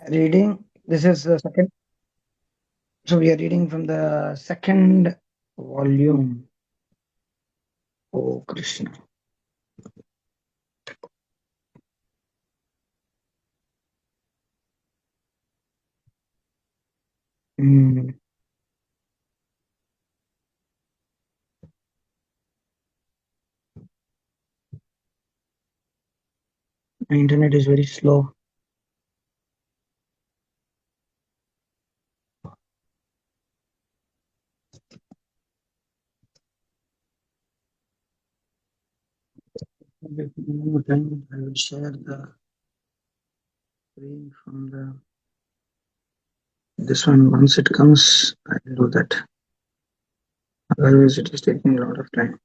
Reading. This is the second. So we are reading from the second volume. Oh Krishna. Hmm. The internet is very slow. Then I will share the screen from the this one. Once it comes, I will do that. Otherwise, it is taking a lot of time.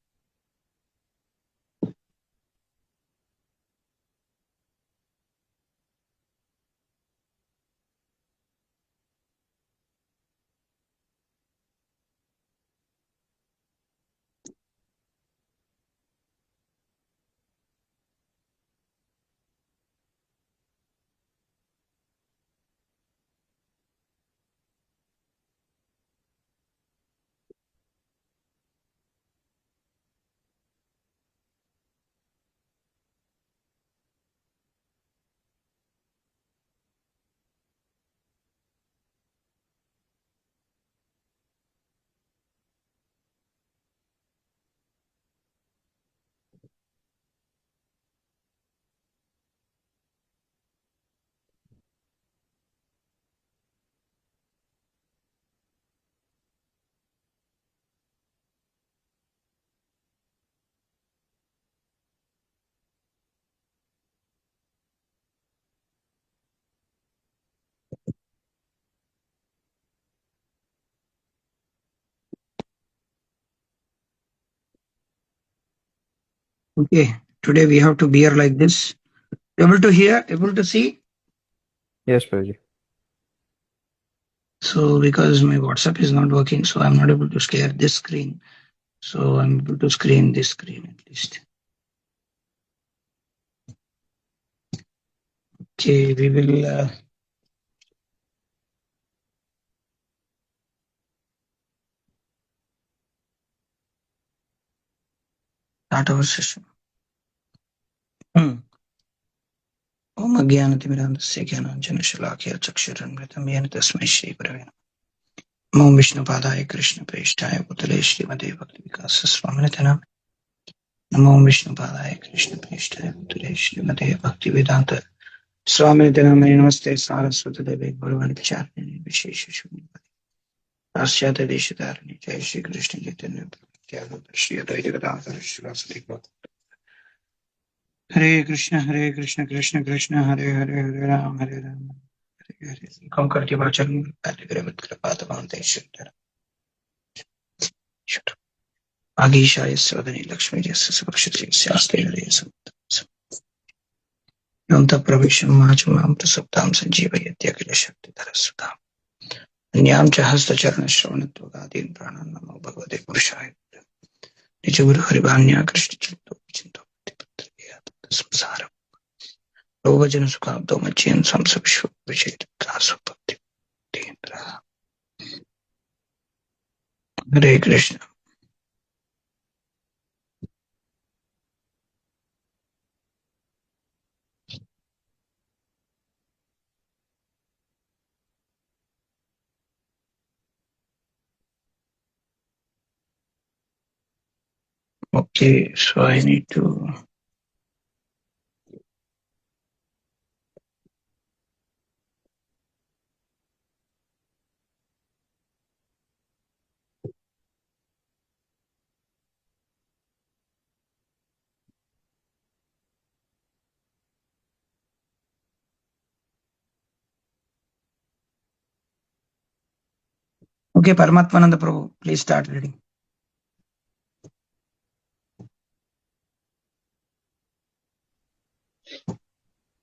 Okay. Today we have to bear like this. Able to hear? Able to see? Yes, Prabhuji. So because my WhatsApp is not working, so I'm not able to share this screen. So I'm able to screen this screen at least. Okay, we will start our session. ओम अज्ञानतिमिरान्धस्य ज्ञानाञ्जनशलाकया चक्षुरुन्मिलितं येन तस्मै श्रीगुरवे नमः। ओम विष्णुपादाय कृष्णप्रेष्ठाय भूतले श्रीमते भक्तिविकासस्वामिनिधे नमः। नमो विष्णुपादाय कृष्णप्रेष्ठाय भूतले श्रीमते भक्तिवेदान्त स्वामिनिधे नमः। नमस्ते सारस्वती देवे गौरवाणी प्रचारिणे विशेषशून्यवदे पाश्चात्य देशधारिणे जय श्री कृष्ण चैतन्य प्रभु श्री अद्वैत गदाधर श्रीवासुदेव भक्त। हरे कृष्ण कृष्ण कृष्ण हरे हरे हरे राम हरे हरे कम करके वचन कार्य करे मत कर पात मानते ईश्वर आगीशाय स्वदनि लक्ष्मी जस्य सुभक्षित शास्त्रे हरे यम तब प्रविशम माचुमाम प्रसुप्ताम संजीवयत्य अखिल शक्ति धरस्वताम अन्याम च हस्तचरण श्रवणत्वगादीन प्राणान् नमो भगवते पुरुषाय निज गुरु हरिवाण्या कृष्ण चिंतो संसार भजन सुखाब्दो मच्चेन संस विश्व विचेत कासु भक्ति हरे Krishna. Okay, so I need to okay, Paramatmananda Prabhu, please start reading.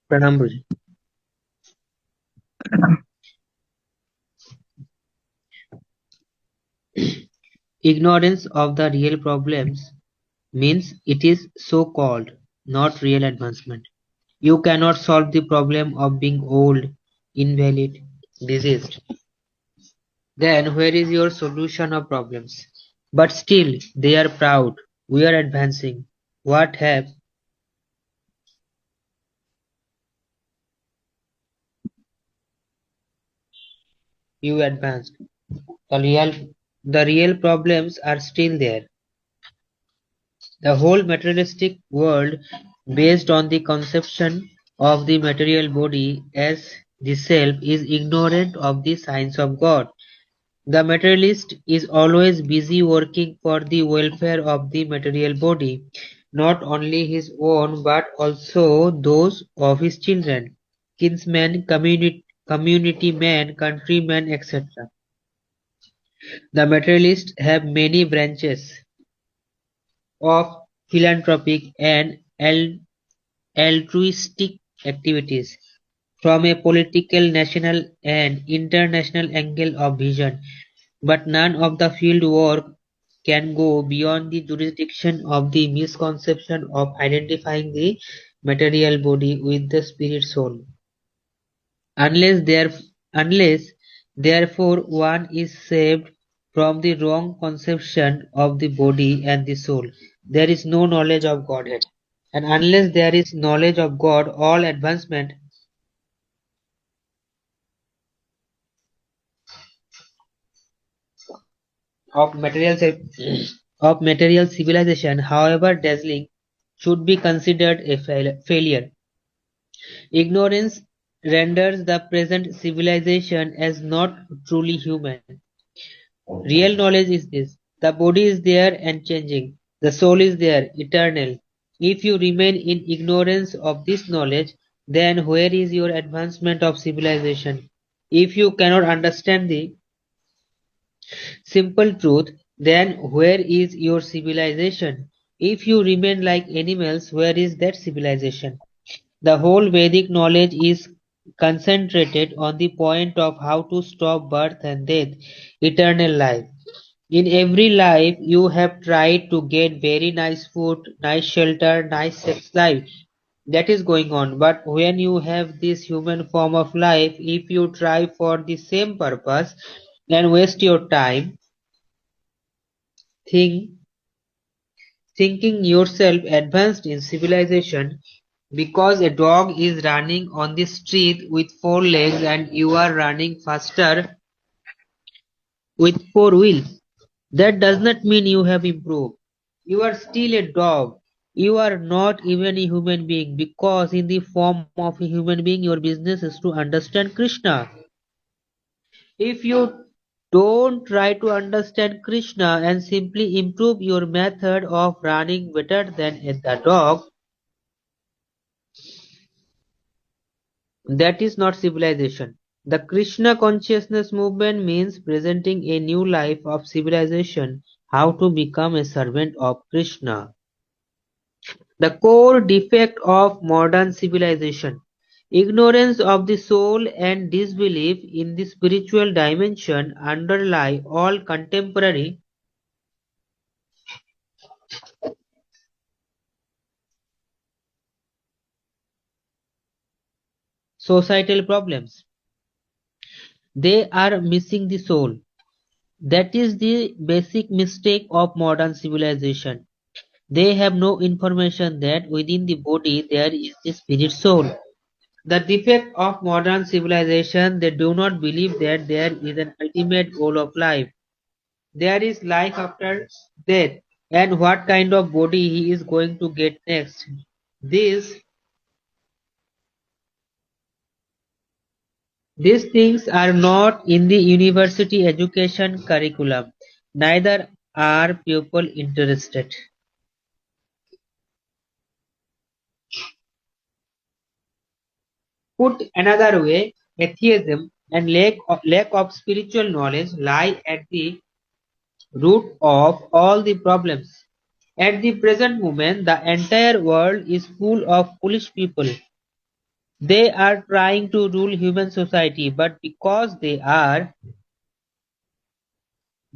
Pranam, Prabhuji. Ignorance of the real problems means it is so-called not real advancement. You cannot solve the problem of being old invalid, diseased. Then where is your solution of problems? But still they are proud. We are advancing. What have you advanced? The real problems are still there. The whole materialistic world, based on the conception of the material body as the self, is ignorant of the science of God. The materialist is always busy working for the welfare of the material body, not only his own but also those of his children, kinsmen, community men, countrymen, etc. The materialists have many branches of philanthropic and altruistic activities, from a political, national and international angle of vision, but none of the field work can go beyond the jurisdiction of the misconception of identifying the material body with the spirit soul. Unless therefore one is saved from the wrong conception of the body and the soul, there is no knowledge of Godhead. And unless there is knowledge of God, all advancement of of material civilization, however dazzling, should be considered a failure. Ignorance renders the present civilization as not truly human. Real knowledge is this: the body is there and changing, the soul is there, eternal. If you remain in ignorance of this knowledge, then where is your advancement of civilization? If you cannot understand the simple truth, then where is your civilization? If you remain like animals, where is that civilization? The whole Vedic knowledge is concentrated on the point of how to stop birth and death, eternal life. In every life, you have tried to get very nice food, nice shelter, nice sex life. That is going on. But when you have this human form of life, if you try for the same purpose and waste your time, think, thinking yourself advanced in civilization, because a dog is running on the street with four legs and you are running faster with four wheels. That does not mean you have improved. You are still a dog. You are not even a human being, because in the form of a human being your business is to understand Krishna. If you don't try to understand Krishna and simply improve your method of running better than the dog, that is not civilization. The Krishna consciousness movement means presenting a new life of civilization, how to become a servant of Krishna. The core defect of modern civilization: ignorance of the soul and disbelief in the spiritual dimension, underlie all contemporary societal problems. They are missing the soul. That is the basic mistake of modern civilization. They have no information that within the body there is the spirit soul. The defect of modern civilization: they do not believe that there is an ultimate goal of life. There is life after death, and what kind of body he is going to get next. These these things are not in the university education curriculum. Neither are people interested. Put another way, atheism and lack of spiritual knowledge lie at the root of all the problems. At the present moment, the entire world is full of foolish people. They are trying to rule human society, but because they are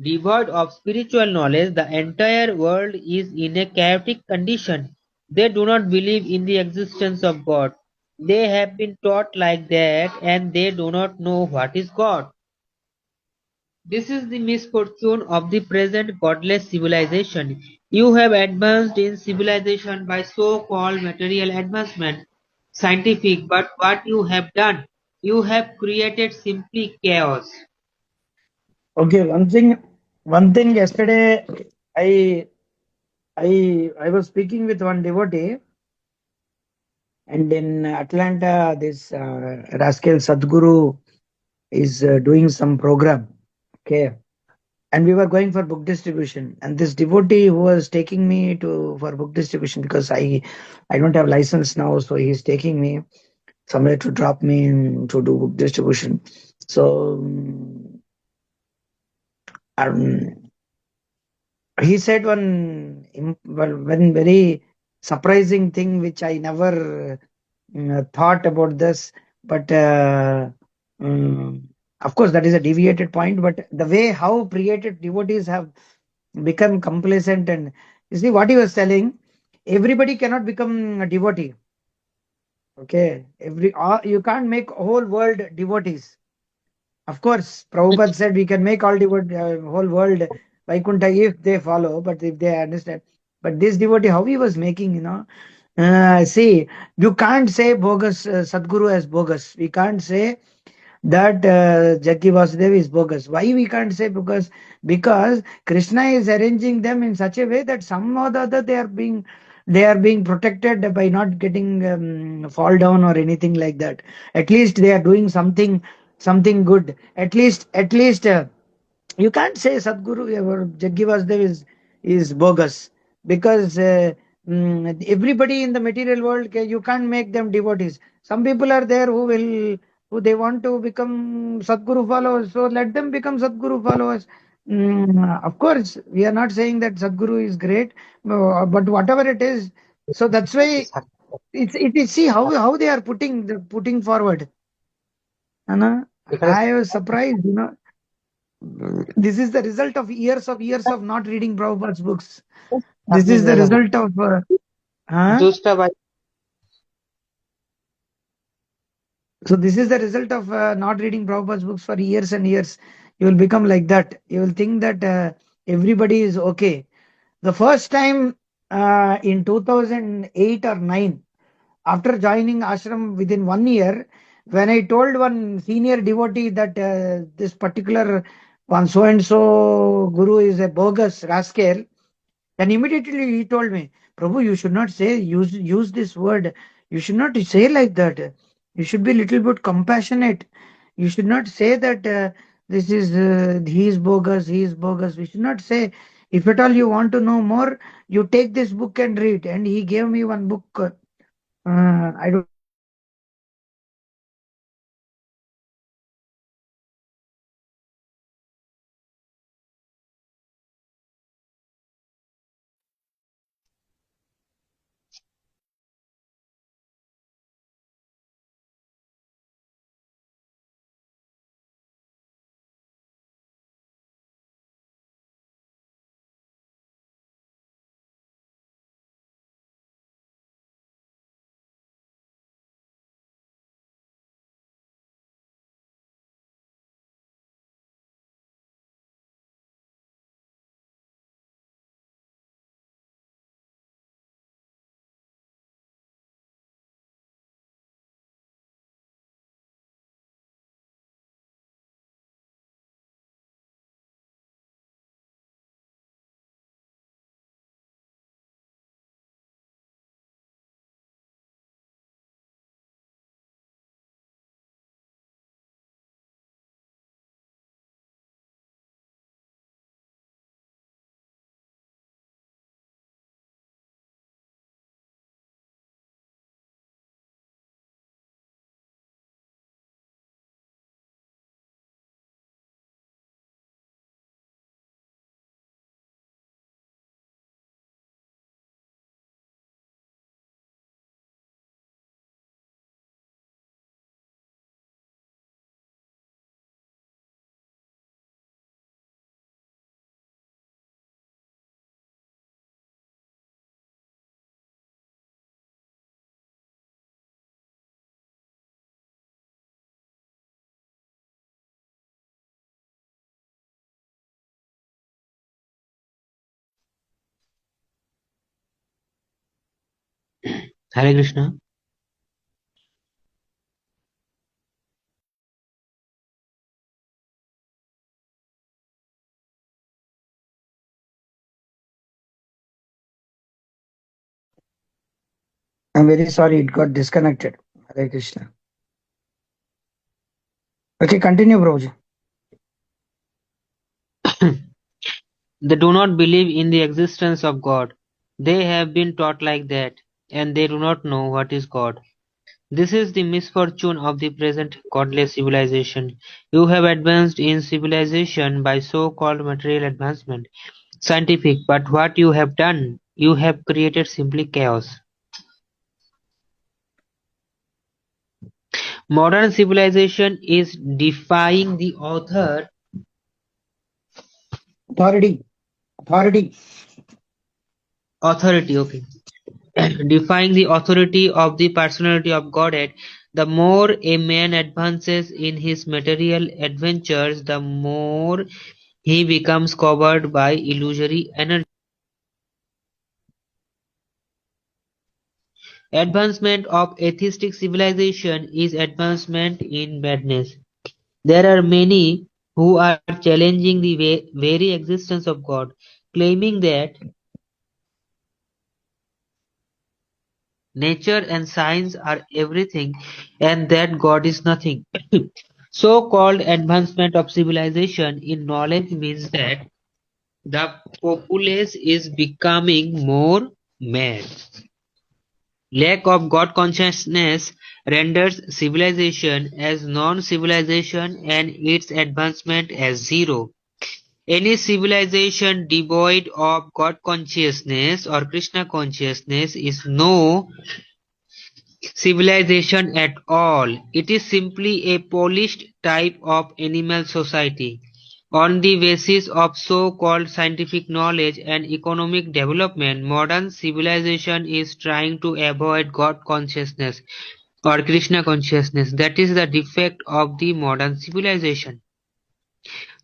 devoid of spiritual knowledge, the entire world is in a chaotic condition. They do not believe in the existence of God. They have been taught like that and they do not know what is God. This is the misfortune of the present godless civilization. You have advanced in civilization by so-called material advancement, scientific, but what you have done, you have created simply chaos. Okay, one thing yesterday, I I was speaking with one devotee, and in Atlanta, this rascal Sadhguru is doing some program. Okay, and we were going for book distribution, and this devotee who was taking me to for book distribution, because I don't have license now, so he's taking me somewhere to drop me in to do book distribution. So um, he said one very surprising thing which I never thought about this, but um, of course that is a deviated point. But the way how created devotees have become complacent, and you see what he was telling, everybody cannot become a devotee. Okay, you can't make whole world devotees. Of course, Prabhupada said we can make all whole world Vaikuntha if they follow, but if they understand. But this devotee, how he was making, see, you can't say bogus Sadguru as bogus. We can't say that Jaggi Vasudev is bogus. Why we can't say? Because Krishna is arranging them in such a way that some or the other they are being protected by not getting fall down or anything like that. At least they are doing something good. At least. You can't say Sadguru or Jaggi Vasudev is bogus, because everybody in the material world, you can't make them devotees. Some people are there who they want to become Sadguru followers, so let them become Sadguru followers. Of course, we are not saying that Sadguru is great, but whatever it is, so that's why it is, see how they are putting forward. Anna, I was surprised, This is the result of years of not reading Prabhupada's books. This is the result of, huh? So this is the result of not reading Prabhupada's books for years and years. You will become like that. You will think that everybody is okay. The first time in 2008 or 9, after joining ashram within 1 year, when I told one senior devotee that this particular one so and so guru is a bogus rascal, then immediately he told me, Prabhu, you should not use this word. You should not say like that. You should be little bit compassionate. You should not say that this is he is bogus, he is bogus. We should not say. If at all you want to know more, you take this book and read. And he gave me one book. I don't Hare Krishna. I'm very sorry, it got disconnected. Hare Krishna. Okay, continue, Prabhuji. They do not believe in the existence of God. They have been taught like that, and they do not know what is God. This is the misfortune of the present godless civilization. You have advanced in civilization by so-called material advancement, scientific, but what you have done, you have created simply chaos. Modern civilization is defying the Authority. authority, okay. Defying the authority of the personality of Godhead. The more a man advances in his material adventures, the more he becomes covered by illusory energy. Advancement of atheistic civilization is advancement in madness. There are many who are challenging the very existence of God, claiming that nature and science are everything and that God is nothing. So-called advancement of civilization in knowledge means that the populace is becoming more mad. Lack of God consciousness renders civilization as non-civilization and its advancement as zero. Any civilization devoid of God consciousness or Krishna consciousness is no civilization at all. It is simply a polished type of animal society. On the basis of so-called scientific knowledge and economic development, modern civilization is trying to avoid God consciousness or Krishna consciousness. That is the defect of the modern civilization.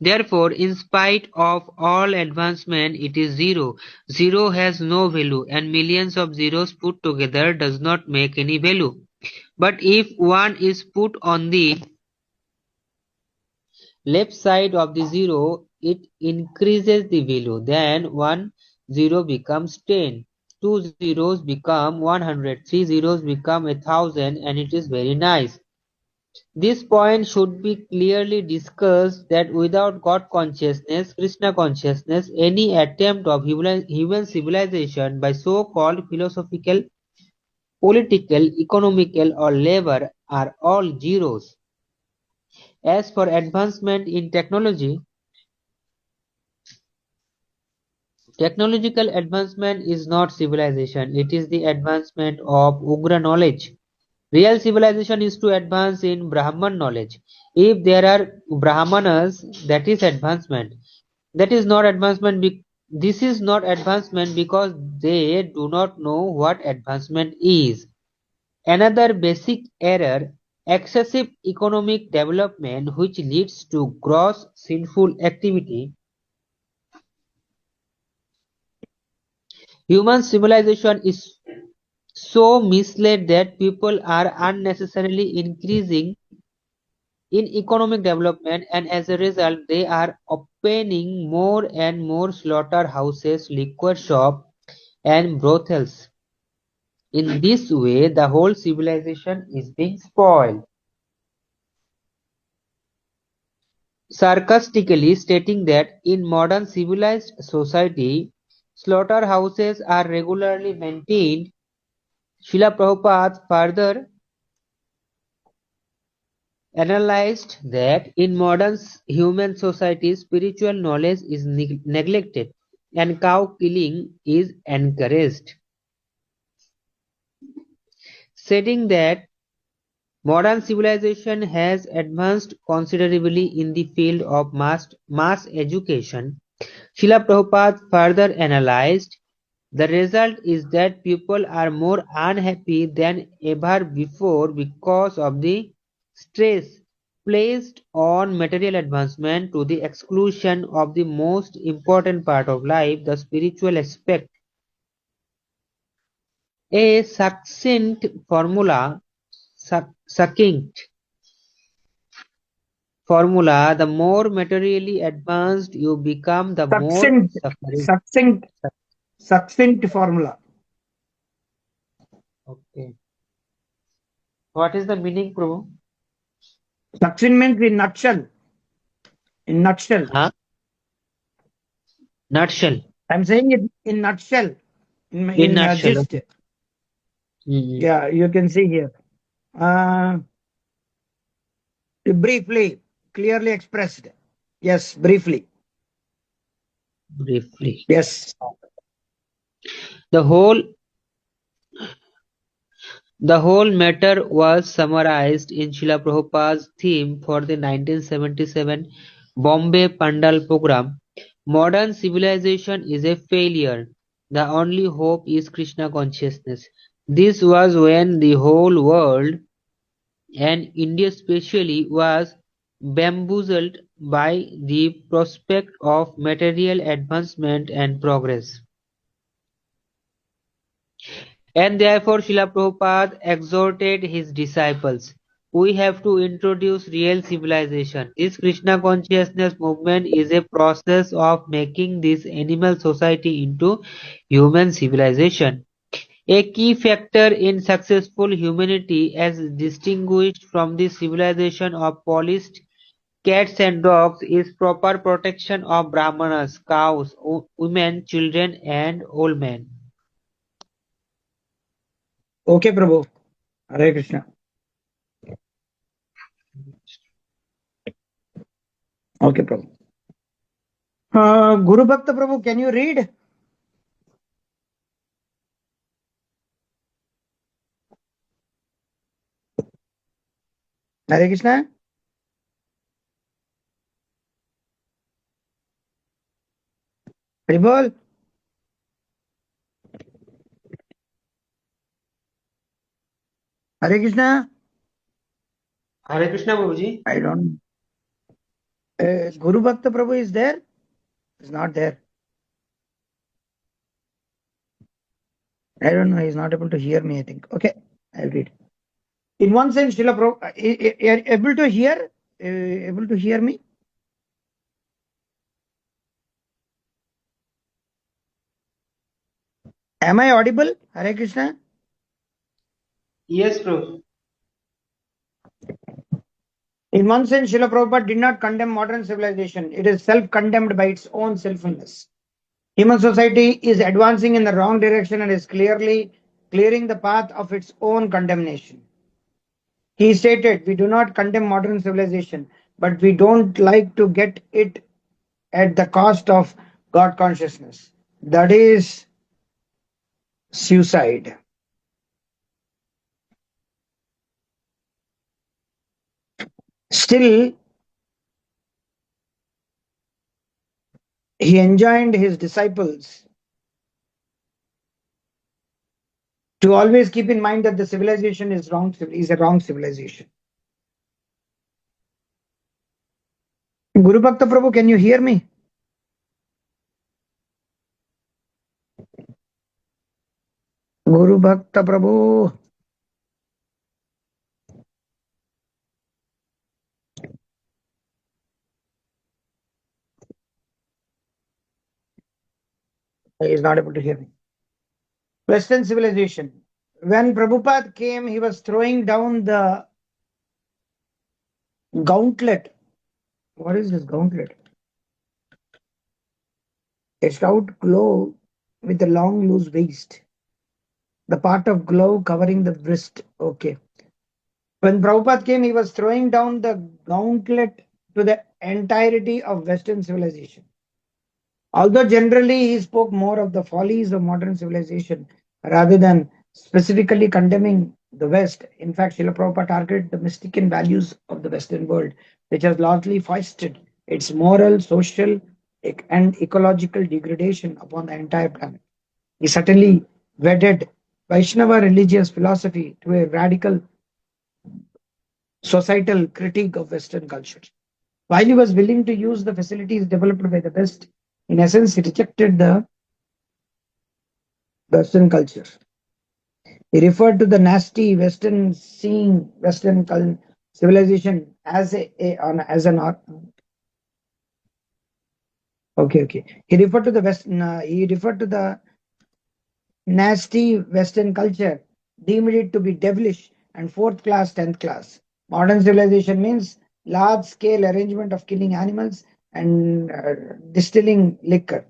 Therefore, in spite of all advancement, it is zero. Zero has no value, and millions of zeros put together does not make any value. But if one is put on the left side of the zero, it increases the value. Then 1 0 becomes 10. 2 zeros become 100. 3 zeros become 1,000, and it is very nice. This point should be clearly discussed that without God consciousness, Krishna consciousness, any attempt of human civilization by so-called philosophical, political, economical or labor are all zeros. As for advancement in technology, technological advancement is not civilization, it is the advancement of Ugra knowledge. Real civilization is to advance in Brahman knowledge. If there are Brahmanas, that is advancement. That is not advancement. This is not advancement because they do not know what advancement is. Another basic error, excessive economic development which leads to gross sinful activity. Human civilization is so misled that people are unnecessarily increasing in economic development, and as a result they are opening more and more slaughterhouses, liquor shops and brothels. In this way the whole civilization is being spoiled. Sarcastically stating that in modern civilized society slaughterhouses are regularly maintained, Srila Prabhupada further analyzed that in modern human society spiritual knowledge is neglected and cow killing is encouraged, stating that modern civilization has advanced considerably in the field of mass education. Srila Prabhupada further analyzed, the result is that people are more unhappy than ever before because of the stress placed on material advancement to the exclusion of the most important part of life, the spiritual aspect. A succinct formula, the more materially advanced you become, the more Succinct, suffering. succinct, succinct formula. Okay. What is the meaning, Prabhu? Succinct means in nutshell. In nutshell. Huh? Nutshell. I'm saying it in nutshell. In nutshell. Gist. Okay. Mhm. Yeah, you can see here. Briefly, clearly expressed. Yes, briefly. Briefly. Yes. The whole matter was summarized in Srila Prabhupada's theme for the 1977 Bombay Pandal program. Modern civilization is a failure. The only hope is Krishna consciousness. This was when the whole world, and India especially, was bamboozled by the prospect of material advancement and progress. And therefore Srila Prabhupada exhorted his disciples, we have to introduce real civilization. This Krishna consciousness movement is a process of making this animal society into human civilization. A key factor in successful humanity as distinguished from the civilization of polished cats and dogs is proper protection of brahmanas, cows, women, children and old men. Okay, Prabhu. Hare Krishna. Okay, Prabhu. Guru Bhakta Prabhu, can you read? Hare Krishna. Haribol. Hare Krishna. Hare Krishna Babuji. I don't. Guru Bhakta Prabhu is there? He's not there. I don't know. He's not able to hear me, I think. Okay, I'll read. In one sense, Srila Prabhupada, are able to hear? Able to hear me? Am I audible? Hare Krishna. Yes, Prabhu. In one sense, Srila Prabhupada did not condemn modern civilization. It is self-condemned by its own selfishness. Human society is advancing in the wrong direction and is clearly clearing the path of its own condemnation. He stated, we do not condemn modern civilization, but we don't like to get it at the cost of God consciousness. That is suicide. Still, he enjoined his disciples to always keep in mind that the civilization is a wrong civilization. Guru Bhakta Prabhu, can you hear me? Guru Bhakta Prabhu. He is not able to hear me. Western civilization. When Prabhupada came, he was throwing down the gauntlet. What is this gauntlet? A stout glove with a long loose waist. The part of glove covering the wrist. Okay. When Prabhupada came, he was throwing down the gauntlet to the entirety of Western civilization. Although generally he spoke more of the follies of modern civilization rather than specifically condemning the West. In fact, Srila Prabhupada targeted the mistaken values of the Western world, which has largely foisted its moral, social, and ecological degradation upon the entire planet. He certainly wedded Vaishnava religious philosophy to a radical societal critique of Western culture. While he was willing to use the facilities developed by the West, in essence, he rejected the Western culture. He referred to the nasty Western civilization as He referred to the nasty Western culture, deemed it to be devilish and fourth class, 10th class. Modern civilization means large scale arrangement of killing animals and distilling liquor,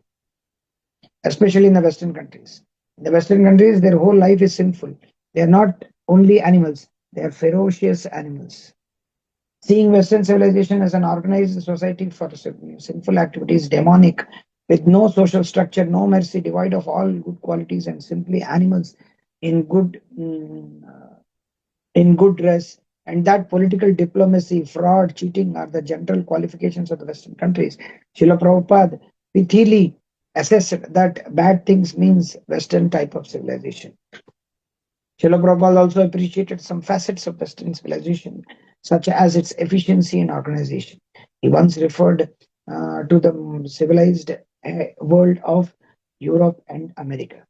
especially in the Western countries. In the Western countries, their whole life is sinful. They are not only animals, they are ferocious animals. Seeing Western civilization as an organized society for sinful activities, demonic, with no social structure, no mercy, devoid of all good qualities, and simply animals in good dress, and that political diplomacy, fraud, cheating are the general qualifications of the Western countries. Srila Prabhupada pithily assessed that bad things means Western type of civilization. Srila Prabhupada also appreciated some facets of Western civilization, such as its efficiency and organization. He once referred to the civilized world of Europe and America.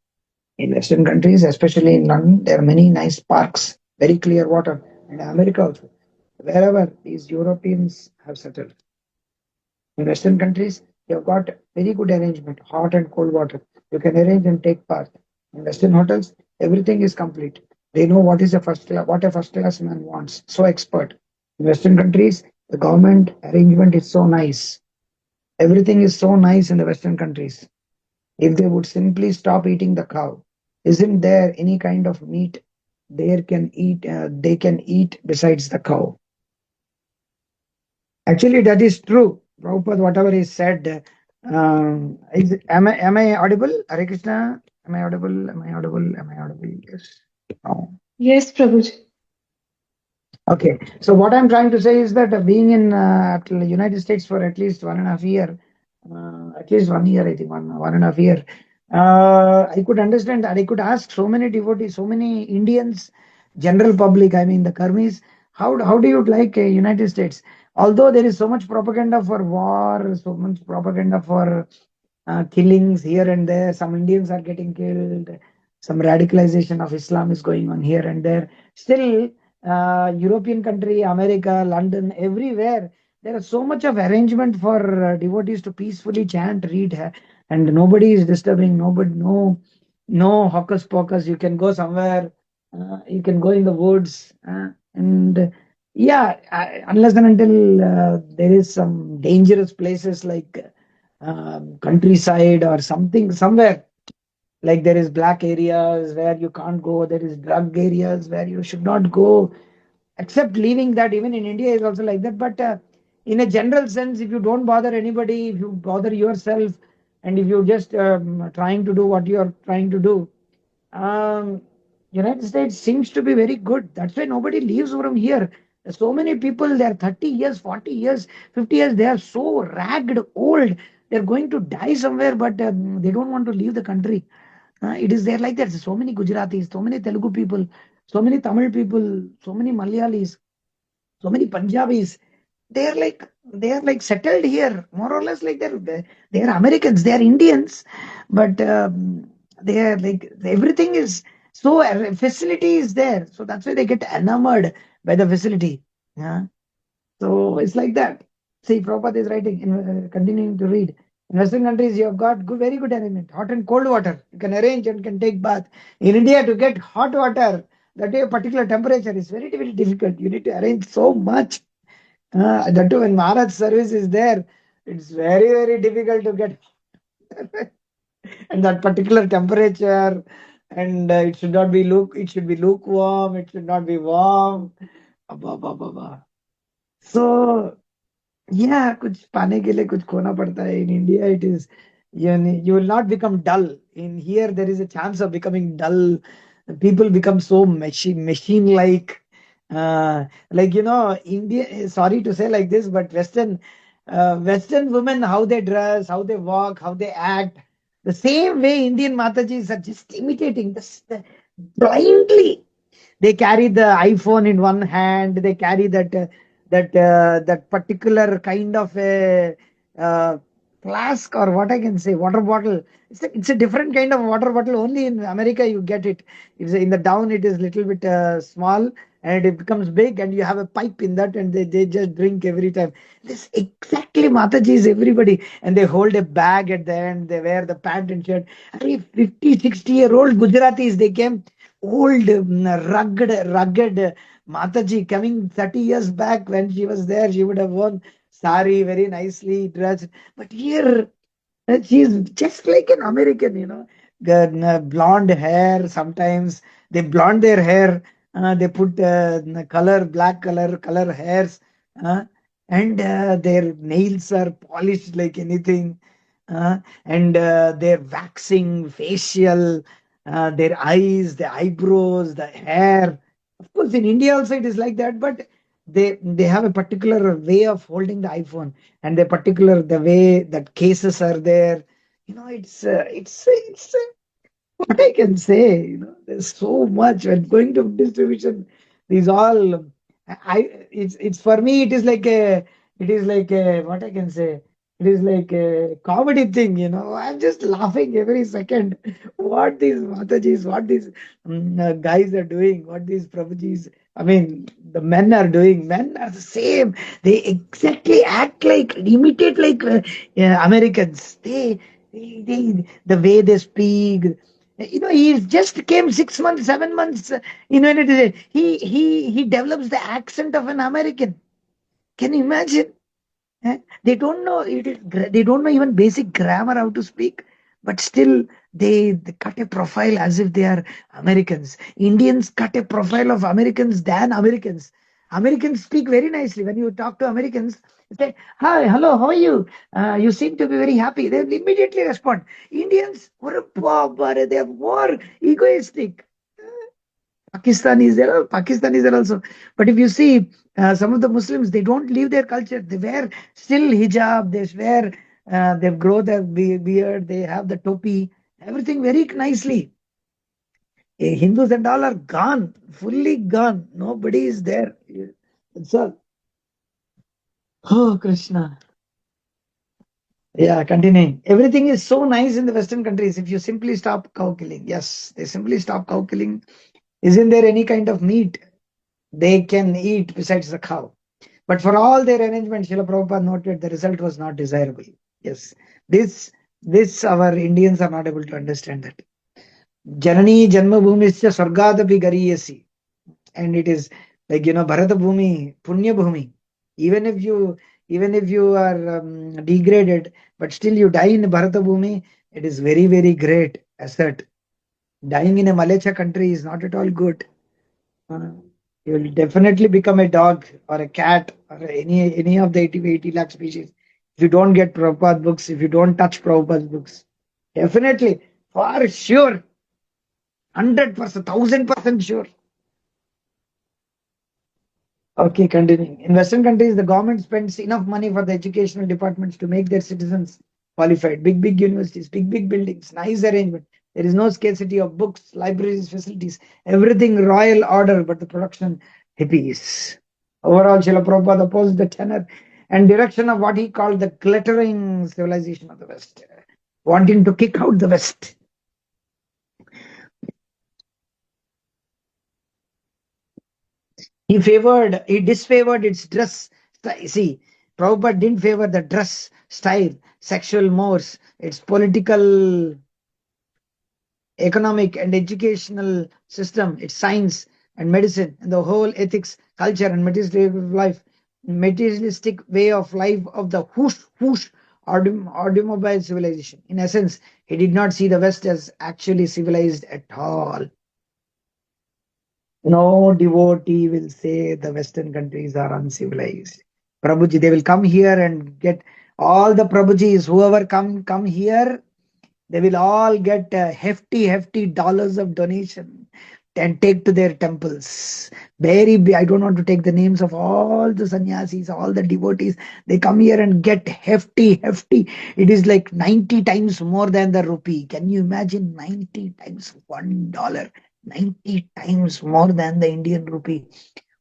In Western countries, especially in London, there are many nice parks, very clear water, and America also, wherever these Europeans have settled. In Western countries, you have got very good arrangement, hot and cold water. You can arrange and take part. In Western hotels, everything is complete. They know what a first class man wants. So expert. In Western countries, the government arrangement is so nice. Everything is so nice in the Western countries. If they would simply stop eating the cow, isn't there any kind of meat they can eat besides the cow? Actually, that is true. Prabhupada, whatever he said, am I audible? Hare Krishna, am I audible? Am I audible? Am I audible? Yes. No. Yes, Prabhuji. Okay. So what I'm trying to say is that being in the United States for at least 1.5 year, at least 1 year, I think 1.5 year, I could understand that. I could ask so many devotees, so many Indians, general public, I mean the Karmis, how do you like United States? Although there is so much propaganda for war, so much propaganda for killings here and there, some Indians are getting killed, some radicalization of Islam is going on here and there. Still, European country, America, London, everywhere, there is so much of arrangement for devotees to peacefully chant, read, and nobody is disturbing. No hocus pocus. You can go somewhere. You can go in the woods, and yeah, unless and until there is some dangerous places like countryside or something somewhere, like there is black areas where you can't go, there is drug areas where you should not go, except leaving that. Even in India is also like that, but in a general sense, if you don't bother anybody, if you bother yourself, and if you just trying to do what you are trying to do, um, United States seems to be very good. That's why nobody leaves from here. So many people, they are 30 years, 40 years, 50 years, they are so ragged, old. They're going to die somewhere, but they don't want to leave the country. It is there like that. So many Gujaratis, so many Telugu people, so many Tamil people, so many Malayalis, so many Punjabis. They are like settled here, more or less. Like they are Americans, they are Indians, but they are like everything is so facility is there. So that's why they get enamored by the facility. Yeah. So it's like that. See, Prabhupada is writing, continuing to read. In Western countries, you have got very good arrangement, hot and cold water. You can arrange and can take bath. In India, to get hot water, that day a particular temperature is very, very difficult. You need to arrange so much. That too, when Maharaj service is there, it's very, very difficult to get and that particular temperature. And it should not be it should be lukewarm. It should not be warm. Abba, abba, abba. So yeah, कुछ पाने के लिए कुछ खोना पड़ता है. In India, it is you will not become dull. In here, there is a chance of becoming dull. People become so machine like. Like India. Sorry to say like this, but Western women, how they dress, how they walk, how they act, the same way Indian Matajis are just imitating this blindly. They carry the iPhone in one hand. They carry that particular kind of a flask, or what I can say, water bottle. It's a different kind of water bottle. Only in America you get it. It's in the down it is little bit small, and it becomes big, and you have a pipe in that, and they just drink every time. This exactly Mataji's everybody, and they hold a bag at the end. They wear the pant and shirt. I mean, 50, 60-year-old Gujaratis, they came, old, rugged Mataji coming 30 years back when she was there. She would have worn sari, very nicely dressed. But here, she's just like an American, blonde hair. Sometimes they blonde their hair. They put black color hairs, uh, and their nails are polished like anything, and their waxing, facial, their eyes, the eyebrows, the hair. Of course, in India also it is like that, but they have a particular way of holding the iPhone, and the way that cases are there. It's what I can say. There's so much when going to distribution. These all, it's for me. It is like a what I can say. It is like a comedy thing. I'm just laughing every second. What these Matajis, what these guys are doing, what these Prabhujis. I mean, the men are doing. Men are the same. They exactly act like, imitate like Americans. The way they speak. He just came 6 months, 7 months. And he develops the accent of an American. Can you imagine? They don't know they don't know even basic grammar how to speak, but still they cut a profile as if they are Americans. Indians cut a profile of Americans than Americans. Americans speak very nicely. When you talk to Americans, you say, "Hi, hello, how are you? You seem to be very happy." They will immediately respond. Indians, they are more egoistic. Pakistan is there also. But if you see some of the Muslims, they don't leave their culture. They wear still hijab. They grow their beard. They have the topi. Everything very nicely. Hindus and all are gone, fully gone. Nobody is there. That's all. Oh, Krishna. Yeah, continuing. Everything is so nice in the Western countries. If you simply stop cow killing, yes, they simply stop cow killing. Isn't there any kind of meat they can eat besides the cow? But for all their arrangements, Srila Prabhupada noted the result was not desirable. Yes, this our Indians are not able to understand that. Janani Janma Bhumischa Sargadapi Gariyasi. And it is like, Bharata Bhumi, Punya Bhumi. Even if you are degraded, but still you die in Bharata Bhumi, it is very, very great asset. Dying in a Malacha country is not at all good. You will definitely become a dog or a cat or any of the 80 lakh species if you don't get Prabhupada books, if you don't touch Prabhupada's books. Definitely, for sure, 100%, 1000% sure. Okay, continuing. In Western countries, the government spends enough money for the educational departments to make their citizens qualified. Big universities, big buildings, nice arrangement. There is no scarcity of books, libraries, facilities. Everything royal order, but the production hippies. Overall, Srila Prabhupada opposed the tenor and direction of what he called the cluttering civilization of the West, wanting to kick out the West. He disfavored its dress. See, Prabhupada didn't favor the dress, style, sexual mores, its political, economic, and educational system, its science and medicine, and the whole ethics, culture, and materialistic way of life of the whoosh automobile civilization. In essence, he did not see the West as actually civilized at all. No devotee will say the Western countries are uncivilized. Prabhuji, they will come here and get all the Prabhujis, whoever come here, they will all get hefty dollars of donation and take to their temples. Very big. I don't want to take the names of all the sannyasis, all the devotees. They come here and get hefty. It is like 90 times more than the rupee. Can you imagine 90 times $1? 90 times more than the Indian rupee.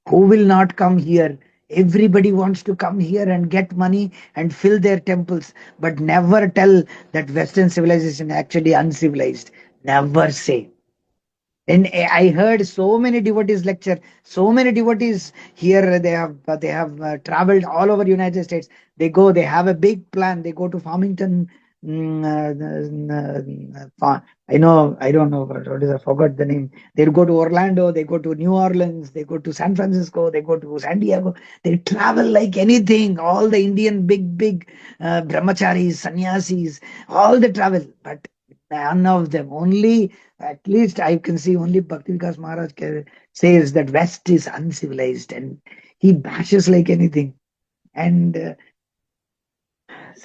Who will not come here? Everybody wants to come here and get money and fill their temples, but never tell that Western civilization actually uncivilized. Never say. And I heard so many devotees lecture, so many devotees here. They have traveled all over United States. They go, they have a big plan. They go to Farmington. I know, I don't know what is. I forgot the name. They go to Orlando. They go to New Orleans. They go to San Francisco. They go to San Diego. They travel like anything. All the Indian big brahmacharis, sannyasis, all they travel, but none of them. Only, at least I can see, only Bhakti Vikas Maharaj says that West is uncivilized, and he bashes like anything. And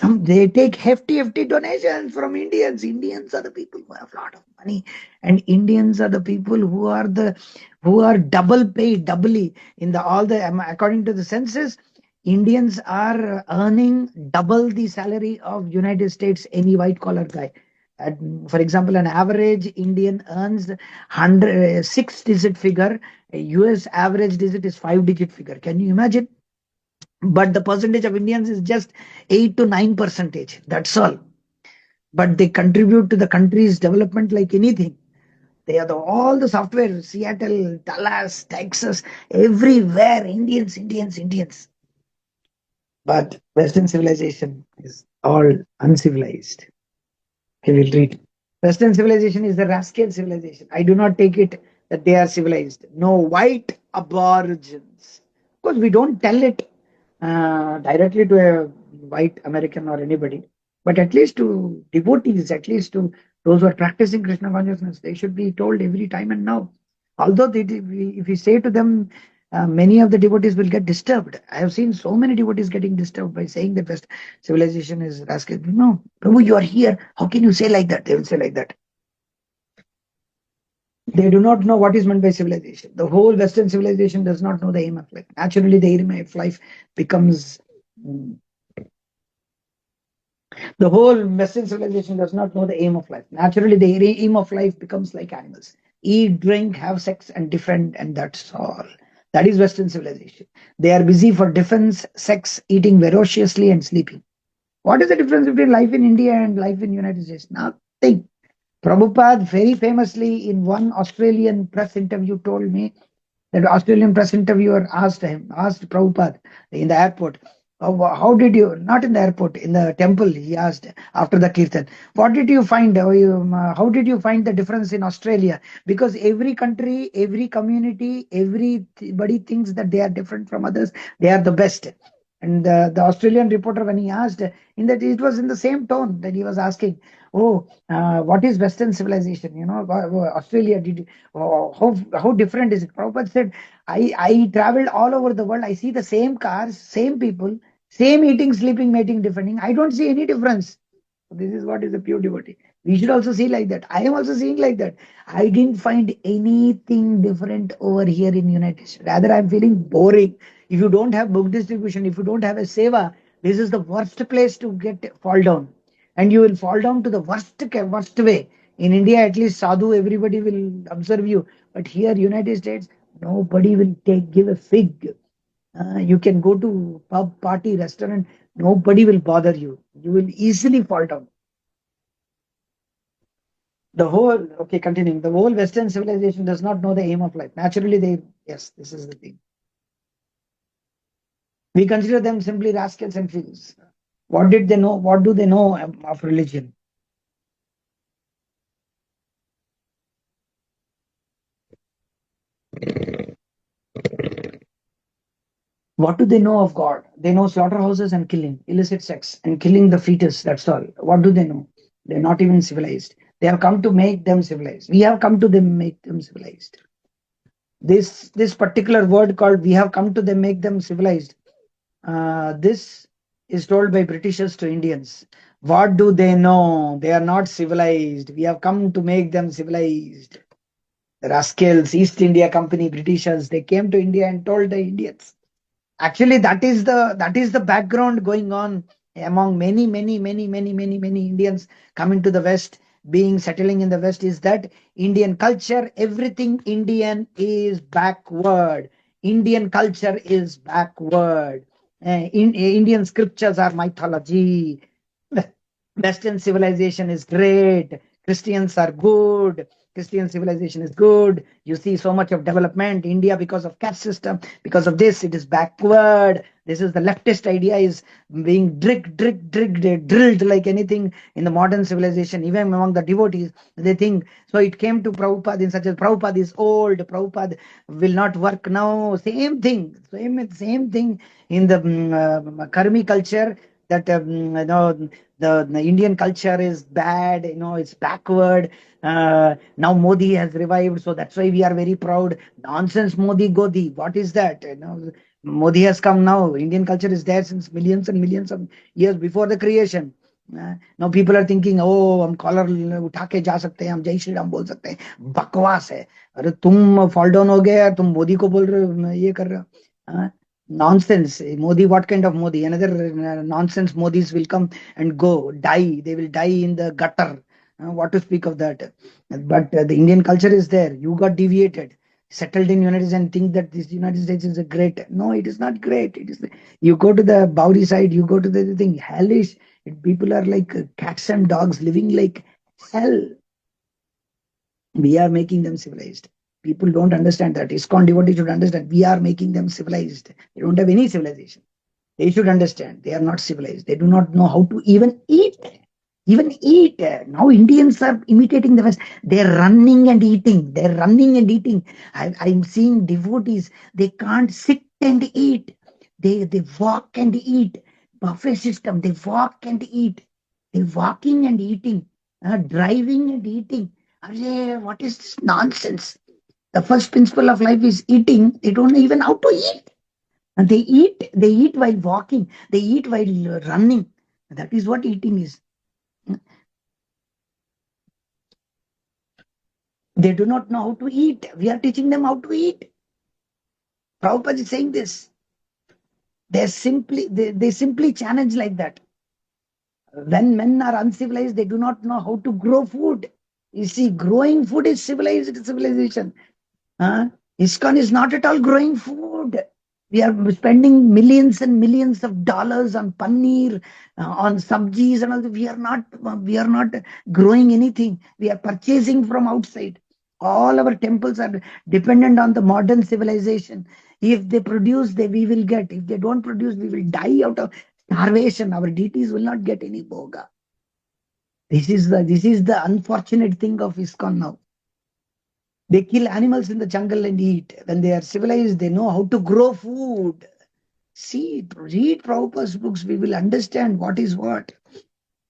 they take hefty donations from Indians. Indians are the people who have a lot of money, and Indians are the people who are double paid, doubly in according to the census. Indians are earning double the salary of United States any white collar guy. For example, an average Indian earns 6-digit figure. A US average digit is 5-digit figure. Can you imagine? But the percentage of Indians is just 8 to 9%. That's all. But they contribute to the country's development like anything. They are all the software, Seattle, Dallas, Texas, everywhere, Indians. But Western civilization is all uncivilized. I will read. Western civilization is the rascal civilization. I do not take it that they are civilized. No, white aborigines. Of course, we don't tell it directly to a white American or anybody, but at least to devotees, at least to those who are practicing Krishna consciousness, they should be told every time and now. Although if we say to them, many of the devotees will get disturbed. I have seen so many devotees getting disturbed by saying that West civilization is rascal. No, Prabhu, you are here. How can you say like that? They will say like that. They do not know what is meant by civilization. The whole Western civilization does not know the aim of life. Naturally, the aim of life becomes. The whole Western civilization does not know the aim of life. Naturally, the aim of life becomes like animals: eat, drink, have sex, and defend, and that's all. That is Western civilization. They are busy for defense, sex, eating ferociously, and sleeping. What is the difference between life in India and life in United States? Nothing. Prabhupada very famously in one Australian press interview told me that Australian press interviewer asked Prabhupada in the airport, how did you, not in the airport, in the temple, he asked after the kirtan, what did you find, how did you find the difference in Australia? Because every country, every community, everybody thinks that they are different from others, they are the best. And the Australian reporter, when he asked, it was in the same tone that he was asking, what is Western civilization? Australia, how different is it? Prabhupada said, I traveled all over the world. I see the same cars, same people, same eating, sleeping, mating, defending. I don't see any difference. This is what is a pure devotee. We should also see like that. I am also seeing like that. I didn't find anything different over here in United States. Rather, I'm feeling boring. If you don't have book distribution, if you don't have a seva, this is the worst place to fall down. And you will fall down to the worst way. In India, at least sadhu, everybody will observe you. But here, United States, nobody will give a fig. You can go to pub, party, restaurant, nobody will bother you. You will easily fall down. Continuing. The whole Western civilization does not know the aim of life. Naturally, yes, this is the thing. We consider them simply rascals and fools. What did they know? What do they know of religion? What do they know of God? They know slaughterhouses and killing, illicit sex, and killing the fetus. That's all. What do they know? They're not even civilized. They have come to make them civilized. We have come to them make them civilized. This particular word called "we have come to them make them civilized." This is told by Britishers to Indians. What do they know? They are not civilized. We have come to make them civilized. The rascals, East India Company, Britishers, they came to India and told the Indians. Actually, that is the background going on among many Indians coming to the West, settling in the West, is that Indian culture, everything Indian is backward. Indian culture is backward. Indian scriptures are mythology. Western civilization is great. Christians are good. Christian civilization is good. You see so much of development. India, because of caste system, because of this, it is backward. This is the leftist idea is being drilled like anything in the modern civilization, even among the devotees. They think so. It came to Prabhupada in such as Prabhupada is old. Prabhupada will not work now. Same thing. Same thing in the Karmi culture that the Indian culture is bad, it's backward. Now Modi has revived, so that's why we are very proud. Nonsense, Modi Godi. What is that? Modi has come now. Indian culture is there since millions and millions of years before the creation. Now people are thinking, oh, हम collar उठा के जा सकते हैं, हम जय श्री राम बोल सकते हैं. बकवास है. अरे तुम फॉल डाउन हो गए, तुम मोदी को बोल रहे हो, ये कर रहे हो. Nonsense. Modi, what kind of Modi? Another nonsense Modis will come and go, die. They will die in the gutter. What to speak of that? But the Indian culture is there. You got deviated, settled in United States and think that this United States is a great. No, it is not great. It is. You go to the Bauri side, you go to the thing, hellish. People are like cats and dogs living like hell. We are making them civilized. People don't understand that. ISKCON devotees should understand. We are making them civilized. They don't have any civilization. They should understand. They are not civilized. They do not know how to even eat. Even eat. Now Indians are imitating the West. They're running and eating. They're running and eating. I'm seeing devotees. They can't sit and eat. They walk and eat. Buffet system. They walk and eat. They're walking and eating. Driving and eating. What is this nonsense? The first principle of life is eating. They don't know even how to eat. And they eat while walking. They eat while running. That is what eating is. They do not know how to eat. We are teaching them how to eat. Prabhupada is saying this. They simply challenge like that. When men are uncivilized, they do not know how to grow food. You see, growing food is civilization. ISKCON is not at all growing food. We are spending millions and millions of dollars on paneer, on sabjis and all. We are not growing anything. We are purchasing from outside. All our temples are dependent on the modern civilization. If they produce, we will get. If they don't produce, we will die out of starvation. Our deities will not get any bhoga. This is the unfortunate thing of ISKCON now. They kill animals in the jungle and eat. When they are civilized, they know how to grow food. Read Prabhupada's books, we will understand what is what.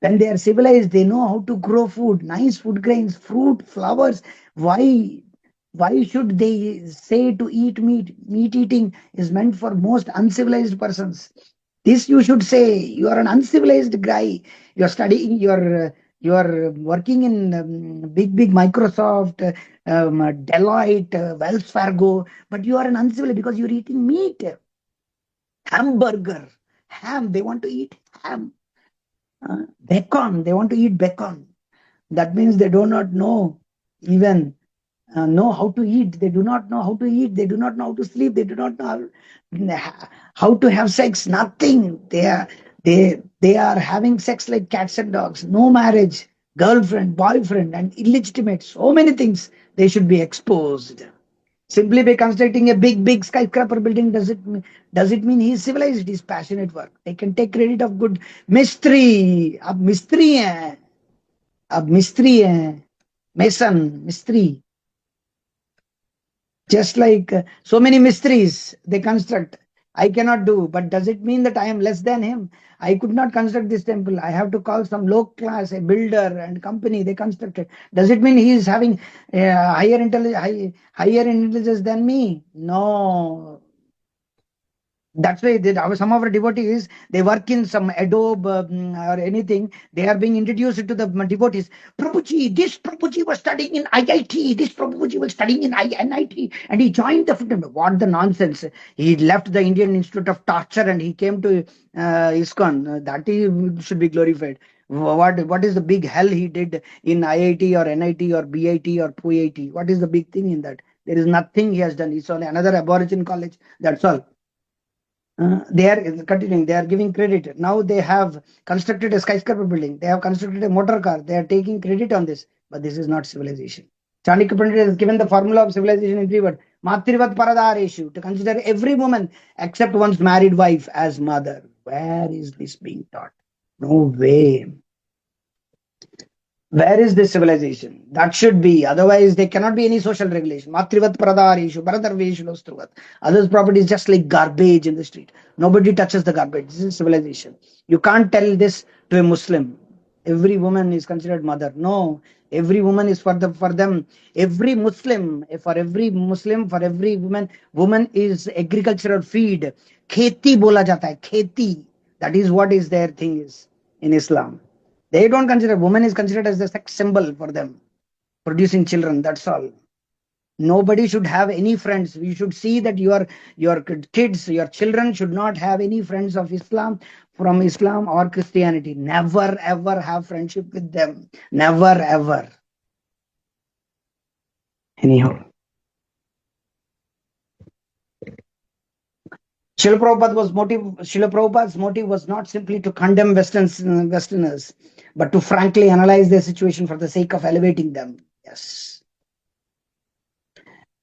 When they are civilized, they know how to grow food, nice food grains, fruit, flowers. Why should they say to eat meat? Meat eating is meant for most uncivilized persons. This you should say. You are an uncivilized guy. You are studying, you are working in big Microsoft, Deloitte, Wells Fargo, but you are an uncivilized because you're eating meat. Hamburger, ham, they want to eat ham. Bacon, they want to eat bacon. That means they do not know even know how to eat. They do not know how to eat. They do not know how to sleep. They do not know how to have sex. Nothing. They are having sex like cats and dogs. No marriage, girlfriend, boyfriend, and illegitimate. So many things. They should be exposed. Simply by constructing a big skyscraper building, does it mean he is civilized? It is passionate work. They can take credit of good mistri. Ab mistri hai. Ab mistri hai. Mason, mistri. Just like so many mysteries they construct. I cannot do, but does it mean that I am less than him? I could not construct this temple. I have to call some low class, a builder and company, they constructed. Does it mean he is having higher intelligence than me? No. That's why some of our devotees, they work in some Adobe or anything. They are being introduced to the devotees. Prabhuji, this Prabhuji was studying in IIT. This Prabhuji was studying in NIT. And he joined the... What the nonsense. He left the Indian Institute of Torture and he came to ISKCON. That he should be glorified. What is the big hell he did in IIT or NIT or BIT or PIT? What is the big thing in that? There is nothing he has done. It's only another aborigine college. That's all. They are continuing. They are giving credit. Now they have constructed a skyscraper building. They have constructed a motor car. They are taking credit on this. But this is not civilization. Chandikya Pandit has given the formula of civilization in 3 words. Matrivat paradareshu. To consider every woman except one's married wife as mother. Where is this being taught? No way. Where is this civilization? That should be. Otherwise, there cannot be any social regulation. Matrivat pradareshu, bharatarveshu lostruvat. Others' property is just like garbage in the street. Nobody touches the garbage. This is civilization. You can't tell this to a Muslim. Every woman is considered mother. No, every woman is for them. Every Muslim, for every woman, woman is agricultural feed. Kheti bola jata hai. Kheti. That is what is their thing is in Islam. They don't consider woman is considered as the sex symbol for them, producing children. That's all. Nobody should have any friends. We should see that your kids, your children should not have any friends of Islam, from Islam or Christianity. Never ever have friendship with them. Never ever. Anyhow. Srila Prabhupada's motive was not simply to condemn Westerners, but to frankly analyze their situation for the sake of elevating them. Yes.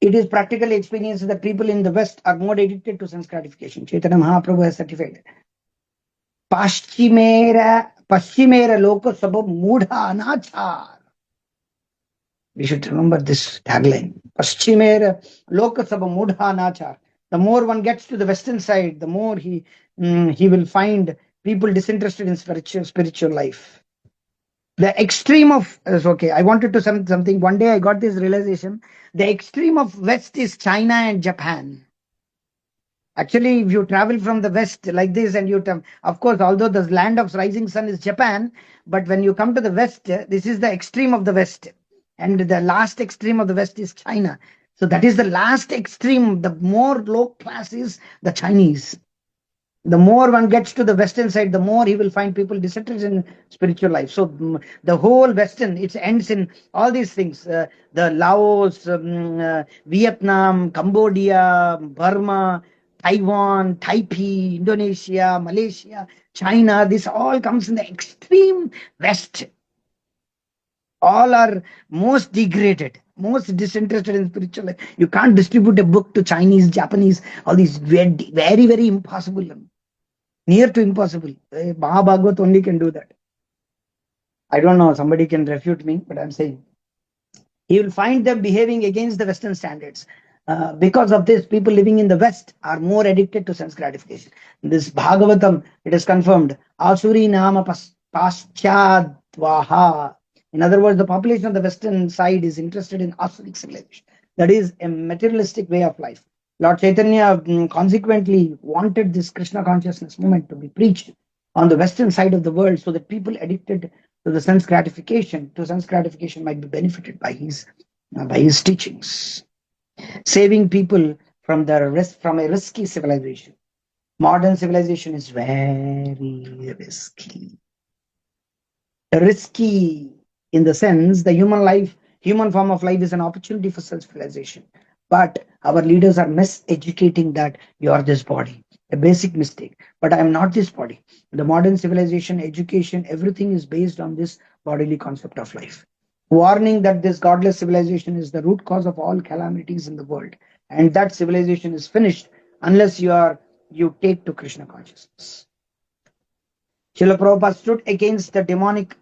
It is practically experienced that people in the West are more addicted to sense gratification. Chaitanya Mahaprabhu has certified. Paschimera Loka Sabha Mudha Anachar. We should remember this tagline. Paschimera Loka Sabha Mudha Anachar. The more one gets to the Western side, the more he will find people disinterested in spiritual life. The extreme of okay, I wanted to say something. One day I got this realization. The extreme of West is China and Japan. Actually, if you travel from the West like this, and of course, although the land of rising sun is Japan, but when you come to the West, this is the extreme of the West, and the last extreme of the West is China. So that is the last extreme. The more low class is the Chinese. The more one gets to the Western side, the more he will find people disinterested in spiritual life. So the whole Western, it ends in all these things. The Laos, Vietnam, Cambodia, Burma, Taiwan, Taipei, Indonesia, Malaysia, China, this all comes in the extreme West. All are most degraded, most disinterested in spiritual life. You can't distribute a book to Chinese, Japanese, all these very, very impossible. Near to impossible. Mahabhagavad only can do that. I don't know, somebody can refute me, but I'm saying. You will find them behaving against the Western standards. Because of this, people living in the West are more addicted to sense gratification. In this Bhagavatam, it is confirmed. Asuri nama paschadvaha. In other words, the population of the Western side is interested in Asuric civilization. That is a materialistic way of life. Lord Chaitanya consequently wanted this Krishna consciousness movement to be preached on the Western side of the world, so that people addicted to the sense gratification might be benefited by his teachings, saving people from a risky civilization. Modern civilization is very risky. Risky in the sense the human form of life is an opportunity for self-realization. But our leaders are miseducating that you are this body. A basic mistake. But I am not this body. The modern civilization, education, everything is based on this bodily concept of life. Warning that this godless civilization is the root cause of all calamities in the world. And that civilization is finished unless you take to Krishna consciousness. Srila Prabhupada stood against the demonic.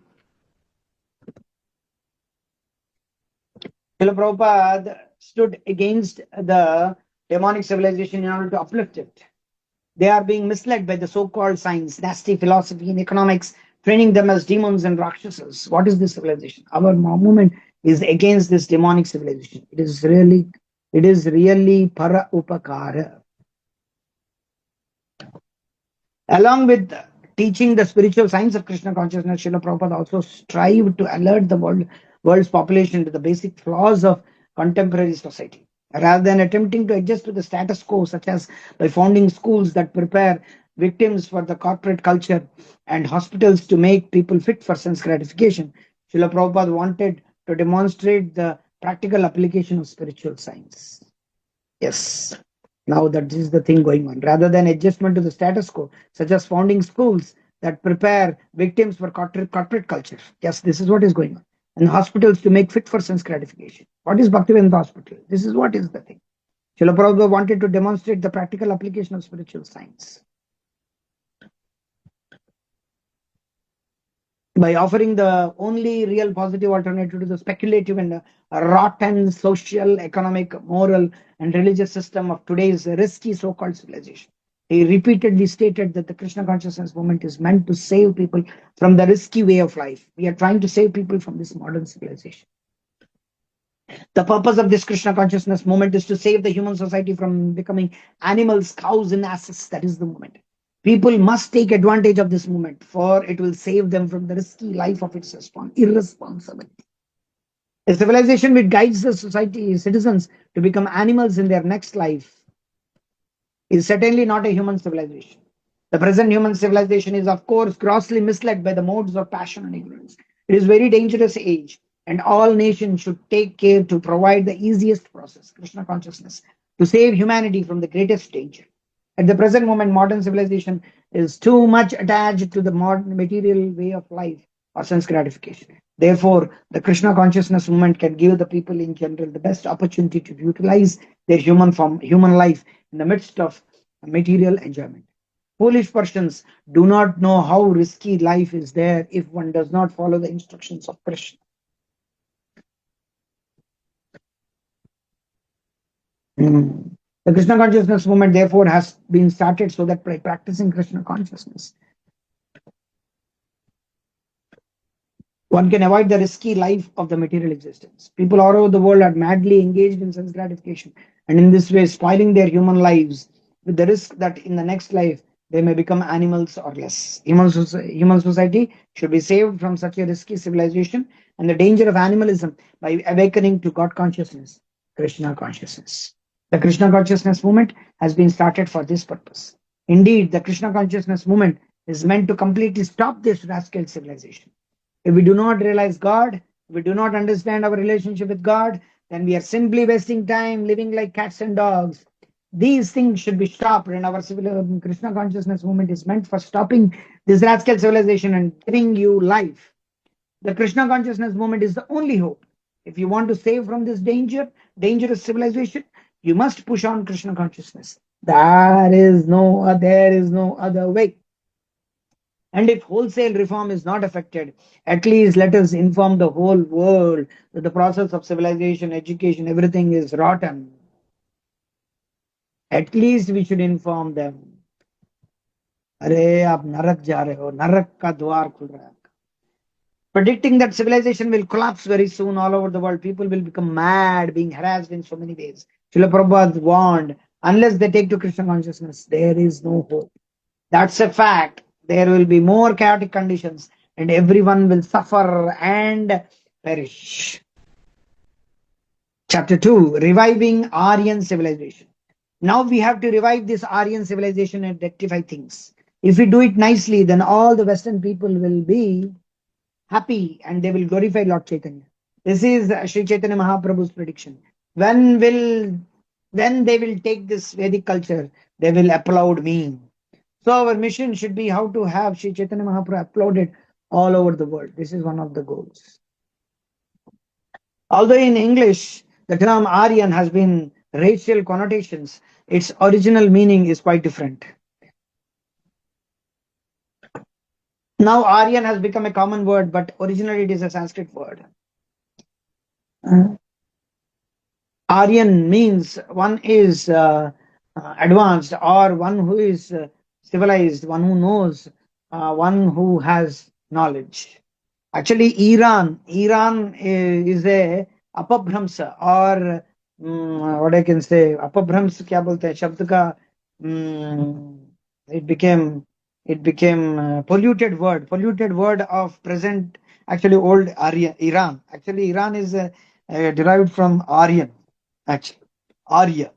Srila Prabhupada stood against the demonic civilization in order to uplift it. They are being misled by the so-called science, nasty philosophy and economics, training them as demons and rakshasas. What is this civilization? Our movement is against this demonic civilization. It is really para upakara. Along with teaching the spiritual science of Krishna consciousness, Srila Prabhupada also strived to alert the world's population to the basic flaws of contemporary society. Rather than attempting to adjust to the status quo, such as by founding schools that prepare victims for the corporate culture and hospitals to make people fit for sense gratification, Srila Prabhupada wanted to demonstrate the practical application of spiritual science. Yes. Now that is the thing going on. Rather than adjustment to the status quo, such as founding schools that prepare victims for corporate culture. Yes, this is what is going on. And hospitals to make fit for sense gratification. What is Bhaktivedanta Hospital? This is what is the thing. Srila Prabhupada wanted to demonstrate the practical application of spiritual science by offering the only real positive alternative to the speculative and rotten social, economic, moral, and religious system of today's risky so-called civilization. He repeatedly stated that the Krishna consciousness movement is meant to save people from the risky way of life. We are trying to save people from this modern civilization. The purpose of this Krishna consciousness movement is to save the human society from becoming animals, cows, and asses. That is the movement. People must take advantage of this movement, for it will save them from the risky life of its irresponsibility. A civilization which guides the society, citizens, to become animals in their next life is certainly not a human civilization. The present human civilization is, of course, grossly misled by the modes of passion and ignorance. It is a very dangerous age, and all nations should take care to provide the easiest process, Krishna consciousness, to save humanity from the greatest danger. At the present moment, modern civilization is too much attached to the modern material way of life or sense gratification. Therefore, the Krishna consciousness movement can give the people in general the best opportunity to utilize their human life in the midst of material enjoyment. Foolish persons do not know how risky life is there if one does not follow the instructions of Krishna. The Krishna consciousness movement, therefore, has been started so that by practicing Krishna consciousness, one can avoid the risky life of the material existence. People all over the world are madly engaged in sense gratification, and in this way spoiling their human lives with the risk that in the next life they may become animals or less. Human society should be saved from such a risky civilization and the danger of animalism by awakening to God consciousness, Krishna consciousness. The Krishna consciousness movement has been started for this purpose. Indeed, the Krishna consciousness movement is meant to completely stop this rascal civilization. If we do not realize God, if we do not understand our relationship with God, then we are simply wasting time living like cats and dogs. These things should be stopped, and our Krishna consciousness movement is meant for stopping this rascal civilization and giving you life. The Krishna consciousness movement is the only hope. If you want to save from this dangerous civilization, you must push on Krishna consciousness. There is no other way. And if wholesale reform is not affected, at least let us inform the whole world that the process of civilization, education, everything is rotten. At least we should inform them. Arey, aap narak ja rahe ho, narak ka dwar khul raha hai. Predicting that civilization will collapse very soon all over the world. People will become mad, being harassed in so many ways. Srila Prabhupada warned, unless they take to Krishna consciousness, there is no hope. That's a fact. There will be more chaotic conditions and everyone will suffer and perish. Chapter 2, Reviving Aryan Civilization. Now we have to revive this Aryan civilization and rectify things. If we do it nicely, then all the Western people will be happy and they will glorify Lord Chaitanya. This is Sri Chaitanya Mahaprabhu's prediction. When they will take this Vedic culture, they will applaud me. So our mission should be how to have Sri Chaitanya Mahaprabhu uploaded all over the world. This is one of the goals. Although in English, the term Aryan has been racial connotations, its original meaning is quite different. Now Aryan has become a common word, but originally it is a Sanskrit word. Aryan means one is advanced, or one who is civilized, one who knows, one who has knowledge. Actually, Iran is a apabhramsa, or what I can say, apabhramsa kya bolte hai, shabd ka, it became polluted word of present, actually old Iran. Actually, Iran is derived from Aryan, actually. Arya.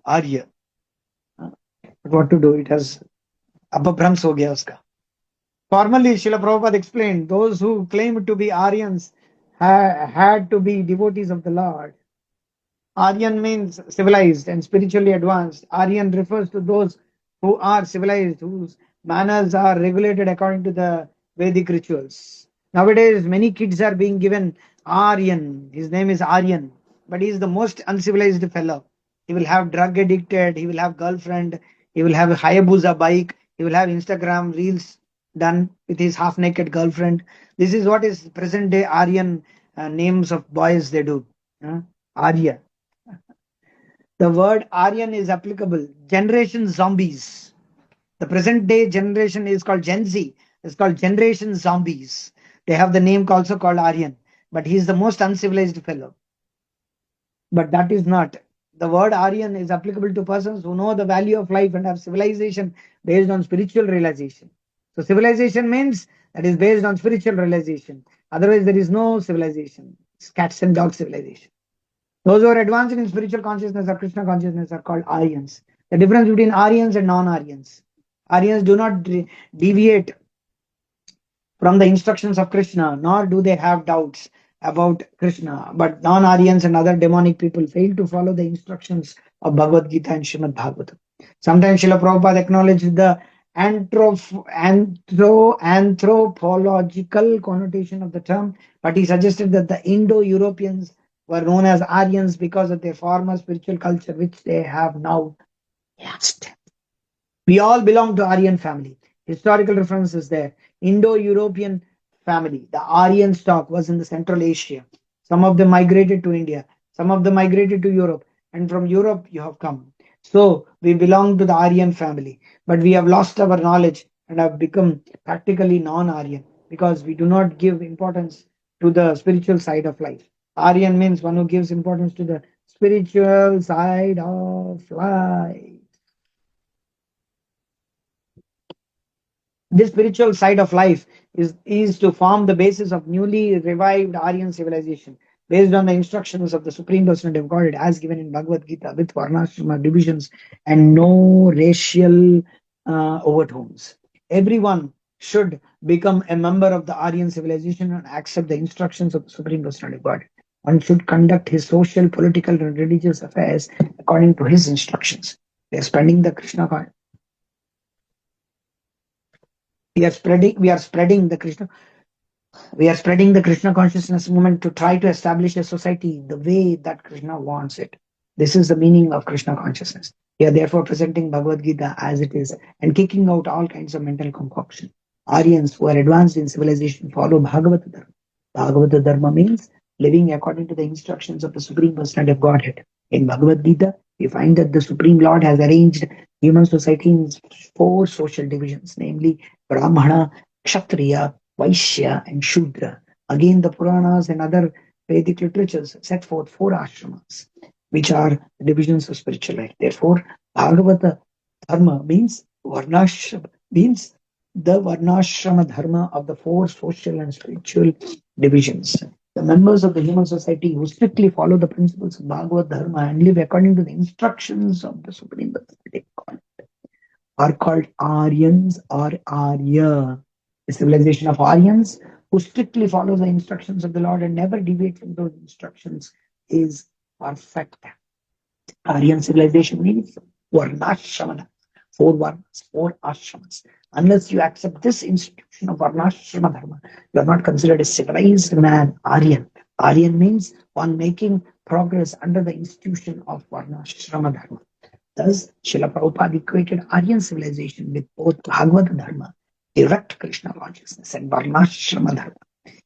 But what to do? It has apabhrams ho gaya uska. Formerly, Srila Prabhupada explained, those who claimed to be Aryans had to be devotees of the Lord. Aryan means civilized and spiritually advanced. Aryan refers to those who are civilized, whose manners are regulated according to the Vedic rituals. Nowadays, many kids are being given Aryan. His name is Aryan, but he is the most uncivilized fellow. He will have drug addicted, he will have girlfriend, he will have a Hayabusa bike, he will have Instagram reels done with his half naked girlfriend. This is what is present day Aryan names of boys they do. Arya. The word Aryan is applicable. Generation zombies. The present day generation is called Gen Z. It's called Generation Zombies. They have the name also called Aryan. But he is the most uncivilized fellow. But that is not. The word Aryan is applicable to persons who know the value of life and have civilization based on spiritual realization. So civilization means that is based on spiritual realization. Otherwise, there is no civilization. It's cats and dogs civilization. Those who are advancing in spiritual consciousness or Krishna consciousness are called Aryans. The difference between Aryans and non-Aryans. Aryans do not deviate from the instructions of Krishna, nor do they have doubts about Krishna. But non-Aryans and other demonic people fail to follow the instructions of Bhagavad Gita and Srimad Bhagavatam. Sometimes Srila Prabhupada acknowledged the anthropological connotation of the term, but he suggested that the Indo-Europeans were known as Aryans because of their former spiritual culture, which they have now lost. We all belong to Aryan family. Historical reference is there. Indo-European family. The Aryan stock was in the Central Asia. Some of them migrated to India. Some of them migrated to Europe. And from Europe you have come. So we belong to the Aryan family. But we have lost our knowledge and have become practically non-Aryan because we do not give importance to the spiritual side of life. Aryan means one who gives importance to the spiritual side of life. This spiritual side of life is to form the basis of newly revived Aryan civilization based on the instructions of the Supreme Personality of Godhead as given in Bhagavad Gita with Varnashrama divisions and no racial overtones. Everyone should become a member of the Aryan civilization and accept the instructions of the Supreme Personality of Godhead. One should conduct his social, political, and religious affairs according to his instructions. They are spreading the Krishna consciousness. We are spreading the Krishna consciousness movement to try to establish a society the way that Krishna wants it. This is the meaning of Krishna consciousness. We are therefore presenting Bhagavad Gita as it is and kicking out all kinds of mental concoction. Aryans who are advanced in civilization follow Bhagavata Dharma. Bhagavata Dharma means living according to the instructions of the Supreme Personality of Godhead. In Bhagavad Gita, we find that the Supreme Lord has arranged human society in 4 social divisions, namely Brahmana, Kshatriya, Vaishya, and Shudra. Again, the Puranas and other Vedic literatures set forth 4 ashramas, which are divisions of spiritual life. Therefore, Bhagavata Dharma means Varnashrama, means the Varnashrama Dharma of the 4 social and spiritual divisions. The members of the human society who strictly follow the principles of Bhagavad Dharma and live according to the instructions of the Supreme Personality are called Aryans or Arya. The civilization of Aryans who strictly follow the instructions of the Lord and never deviate from those instructions is perfect. Aryan civilization means Varnashrama, 4 varnas, 4 ashramas. Unless you accept this institution of Varnashrama Dharma, you are not considered a civilized man, Aryan. Aryan means one making progress under the institution of Varnashrama Dharma. Thus, Srila Prabhupada equated Aryan civilization with both Bhagavad Dharma, direct Krishna consciousness, and Varnashrama Dharma.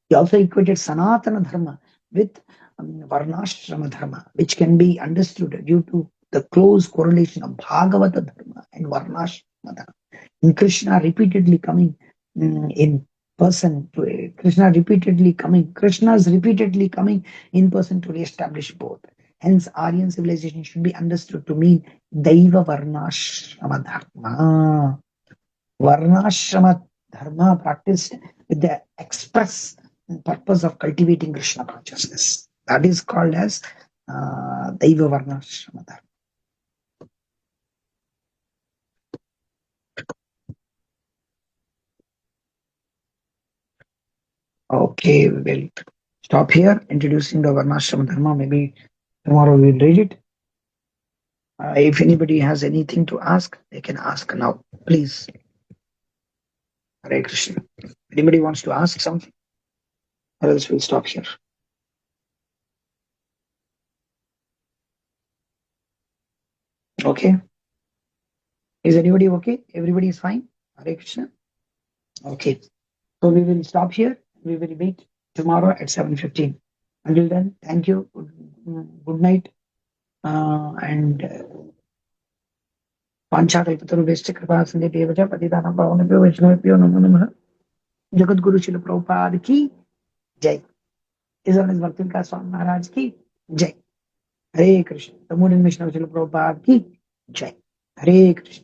He also equated Sanatana Dharma with Varnashrama Dharma, which can be understood due to the close correlation of Bhagavata Dharma and Varnashrama Dharma. In Krishna repeatedly coming in person to Krishna's repeatedly coming in person to re-establish both. Hence, Aryan civilization should be understood to mean Daiva Varnashrama Dharma. Varnashrama Dharma practiced with the express purpose of cultivating Krishna consciousness. That is called as Daiva Varnashrama Dharma. Okay, we will stop here introducing the Varnashrama Dharma. Maybe Tomorrow we will read it. If anybody has anything to ask, they can ask now. Please. Hare Krishna. Anybody wants to ask something? Or else we'll stop here. Okay. Is anybody okay? Everybody is fine? Hare Krishna. Okay. So we will stop here. We will meet tomorrow at 7:15. Until then, thank you. Good night. And Panchakल्पतरुभ्यश्च कृपासिन्धुभ्येव च पतितानां पावनेभ्यो वैष्णवेभ्यो नमो नमः. जगद्गुरु श्रील प्रभुपाद की जय. इस भक्ति का स्वामी महाराज की जय. हरे कृष्ण. तमोनिन वैष्णव श्रील प्रभुपाद की जय. हरे कृष्ण.